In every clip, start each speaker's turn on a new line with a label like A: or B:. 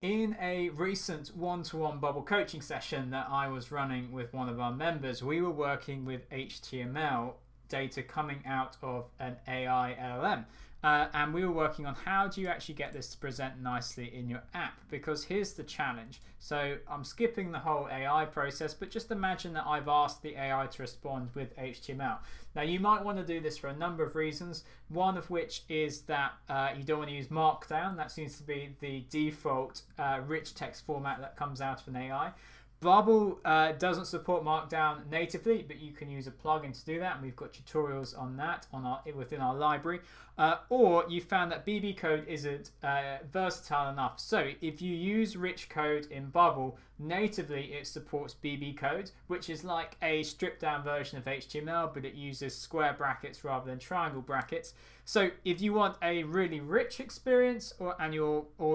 A: In a recent one-to-one bubble coaching session that I was running with one of our members, we were working with HTML data coming out of an AI LLM. And we were working on how do you actually get this to present nicely in your app, because here's the challenge. So I'm skipping the whole AI process, but just imagine that I've asked the AI to respond with HTML. Now you might want to do this for a number of reasons, one of which is that you don't want to use Markdown. That seems to be the default rich text format that comes out of an AI. Bubble doesn't support Markdown natively, but you can use a plugin to do that, and we've got tutorials on that within our library. Or you found that BB code isn't versatile enough. So if you use rich code in Bubble, natively it supports BB code, which is like a stripped down version of HTML, but it uses square brackets rather than triangle brackets. So if you want a really rich experience, or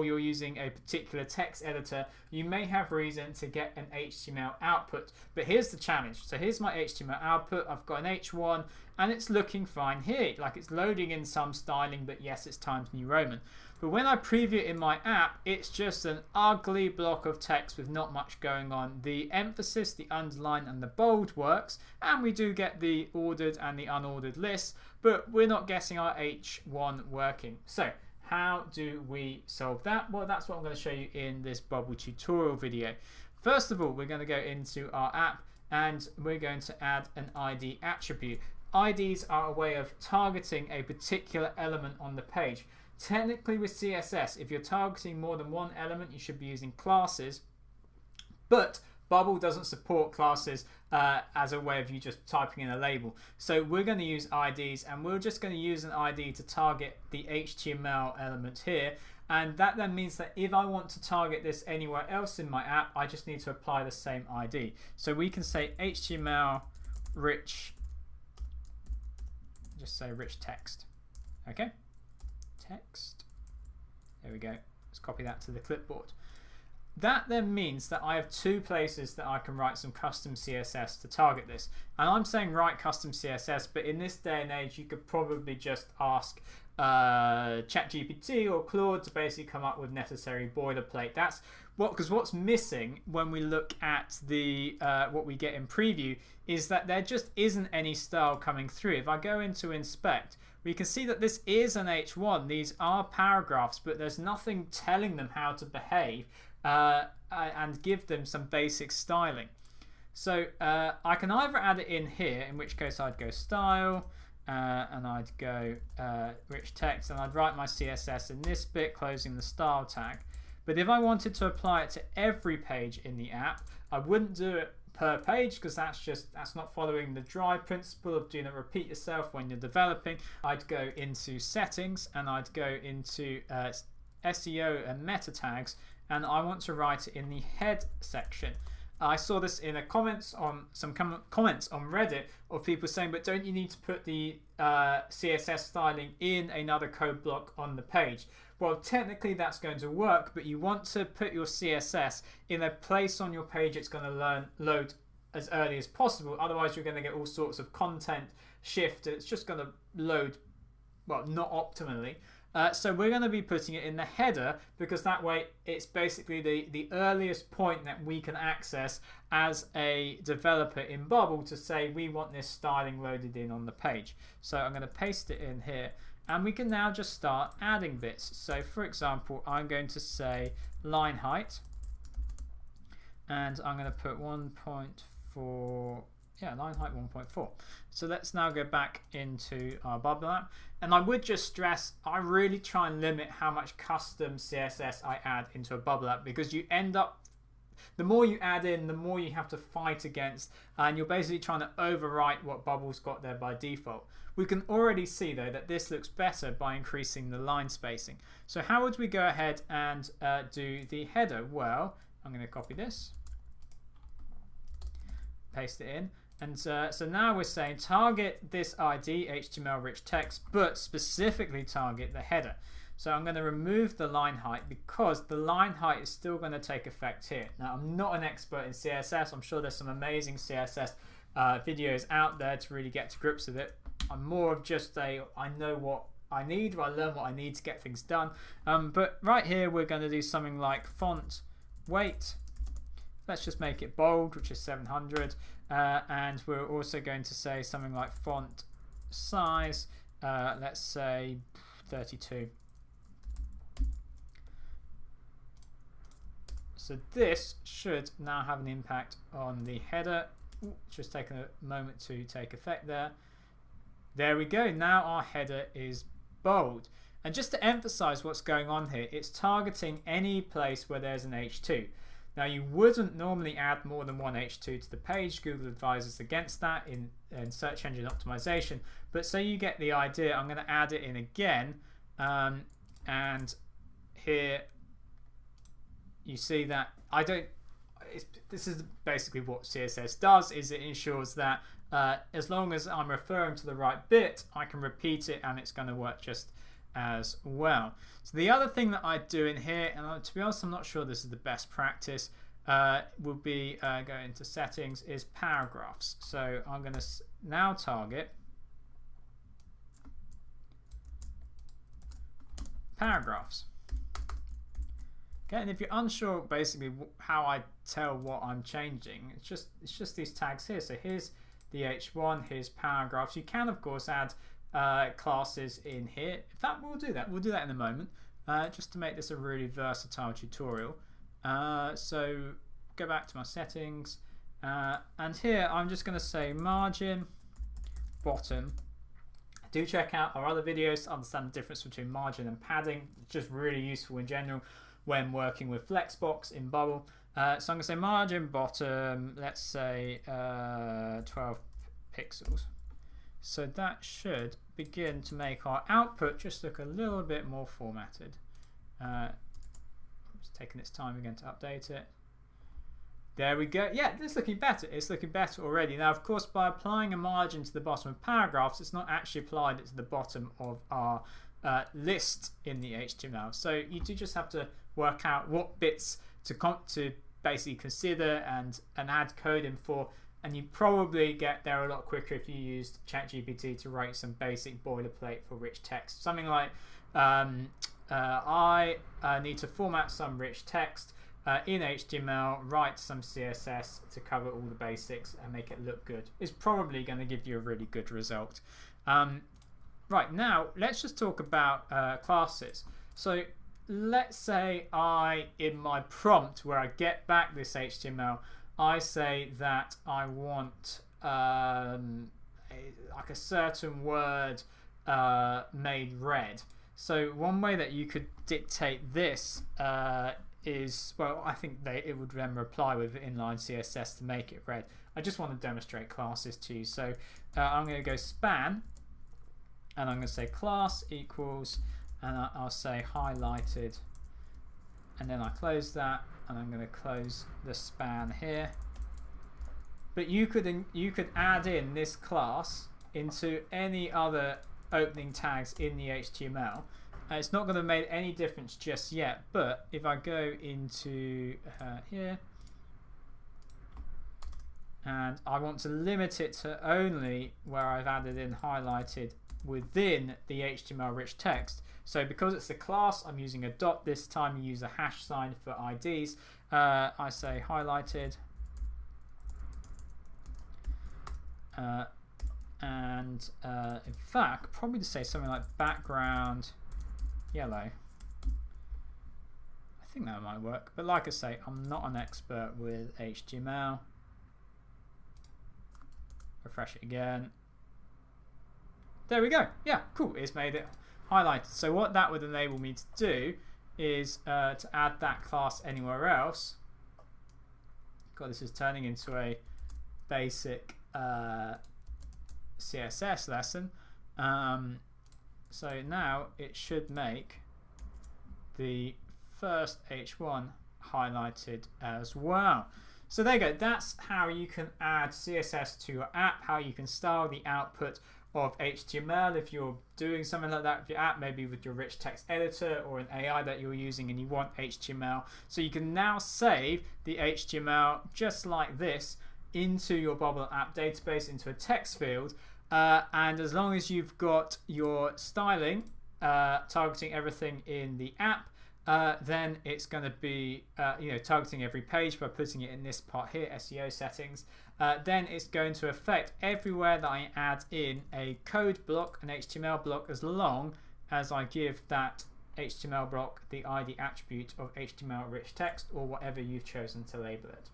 A: you're using a particular text editor, you may have reason to get an HTML output. But here's the challenge. So here's my HTML output. I've got an H1 and it's looking fine here. Like, it's loading in some styling, but yes, it's Times New Roman. But when I preview it in my app, it's just an ugly block of text with not much going on. The emphasis, the underline and the bold works, and we do get the ordered and the unordered lists, but we're not getting our H1 working. So how do we solve that? Well, that's what I'm going to show you in this Bubble tutorial video. First of all, we're going to go into our app and we're going to add an ID attribute. IDs are a way of targeting a particular element on the page. Technically with CSS, if you're targeting more than one element, you should be using classes, but Bubble doesn't support classes as a way of you just typing in a label. So we're going to use IDs, and we're just going to use an ID to target the HTML element here. And that then means that if I want to target this anywhere else in my app, I just need to apply the same ID. So we can say HTML rich, just say rich text. Okay, text. There we go. Let's copy that to the clipboard. That then means that I have two places that I can write some custom CSS to target this. And I'm saying write custom CSS, but in this day and age, you could probably just ask ChatGPT or Claude to basically come up with necessary boilerplate. That's because what's missing when we look at the what we get in preview is that there just isn't any style coming through. If I go into inspect, we can see that this is an H1. These are paragraphs, but there's nothing telling them how to behave and give them some basic styling. So I can either add it in here, in which case I'd go style, and I'd go rich text, and I'd write my CSS in this bit, closing the style tag. But if I wanted to apply it to every page in the app, I wouldn't do it per page, because that's not following the drive principle of do not repeat yourself when you're developing. I'd go into settings, and I'd go into SEO and meta tags, and I want to write it in the head section. I saw this in some comments on Reddit of people saying, but don't you need to put the CSS styling in another code block on the page? Well, technically that's going to work, but you want to put your CSS in a place on your page it's going to load as early as possible. Otherwise, you're going to get all sorts of content shift. It's just going to load, well, not optimally. So we're going to be putting it in the header, because that way it's basically the earliest point that we can access as a developer in Bubble to say we want this styling loaded in on the page. So I'm going to paste it in here, and we can now just start adding bits. So for example, I'm going to say line height, and I'm going to put 1.4. Yeah, line height 1.4. So let's now go back into our Bubble app. And I would just stress, I really try and limit how much custom CSS I add into a Bubble app, because you end up, the more you add in, the more you have to fight against, and you're basically trying to overwrite what Bubble's got there by default. We can already see though that this looks better by increasing the line spacing. So how would we go ahead and do the header? Well, I'm going to copy this, paste it in. And so now we're saying target this ID, HTML rich text, but specifically target the header. So I'm going to remove the line height, because the line height is still going to take effect here. Now, I'm not an expert in CSS. I'm sure there's some amazing CSS videos out there to really get to grips with it. I'm more of just I know what I need, or I learn what I need to get things done. But right here, we're going to do something like font weight. Let's just make it bold, which is 700. And we're also going to say something like font size, let's say 32. So this should now have an impact on the header. Just taking a moment to take effect there. There we go. Now our header is bold. And just to emphasize what's going on here, it's targeting any place where there's an H2. Now you wouldn't normally add more than one H2 to the page. Google advises against that in search engine optimization. But so you get the idea, I'm going to add it in again. And here you see that this is basically what CSS does, is it ensures that as long as I'm referring to the right bit, I can repeat it and it's going to work just as well. So the other thing that I do in here, and to be honest I'm not sure this is the best practice, will be go into settings, is paragraphs. So I'm going to now target paragraphs. Okay, and if you're unsure basically how I tell what I'm changing, it's just these tags here. So here's the H1, here's paragraphs. You can of course add classes in here. In fact, we'll do that in a moment, just to make this a really versatile tutorial. So go back to my settings, and here I'm just going to say margin bottom. Do check out our other videos to understand the difference between margin and padding. It's just really useful in general when working with Flexbox in Bubble. So I'm going to say margin bottom, let's say 12 pixels. So that should begin to make our output just look a little bit more formatted. It's taking its time again to update it. There we go. Yeah, it's looking better. It's looking better already. Now, of course, by applying a margin to the bottom of paragraphs, it's not actually applied it to the bottom of our list in the HTML. So you do just have to work out what bits to basically consider and add code in for. And you probably get there a lot quicker if you used ChatGPT to write some basic boilerplate for rich text. Something like, I need to format some rich text in HTML, write some CSS to cover all the basics and make it look good. It's probably going to give you a really good result. Right, now let's just talk about classes. So let's say in my prompt where I get back this HTML, I say that I want like a certain word made red. So one way that you could dictate this is, well, I think it would then reply with inline CSS to make it red. I just want to demonstrate classes to you. So I'm going to go span, and I'm going to say class equals, and I'll say highlighted, and then I close that, and I'm going to close the span here. But you could add in this class into any other opening tags in the HTML. It's not going to make any difference just yet, but if I go into here, and I want to limit it to only where I've added in highlighted within the HTML rich text. So because it's a class, I'm using a dot this time. You use a hash sign for IDs. I say highlighted, and in fact, probably to say something like background yellow. I think that might work, but like I say, I'm not an expert with HTML. Refresh it again. There we go. Yeah, cool. It's made it highlighted. So what that would enable me to do is to add that class anywhere else. God, this is turning into a basic CSS lesson. So now it should make the first H1 highlighted as well. So there you go. That's how you can add CSS to your app, how you can style the output of HTML if you're doing something like that with your app, maybe with your rich text editor or an AI that you're using and you want HTML. So you can now save the HTML just like this into your Bubble app database, into a text field. And as long as you've got your styling targeting everything in the app, then it's going to be targeting every page by putting it in this part here, SEO settings. Then it's going to affect everywhere that I add in a code block, an HTML block, as long as I give that HTML block the ID attribute of HTML rich text or whatever you've chosen to label it.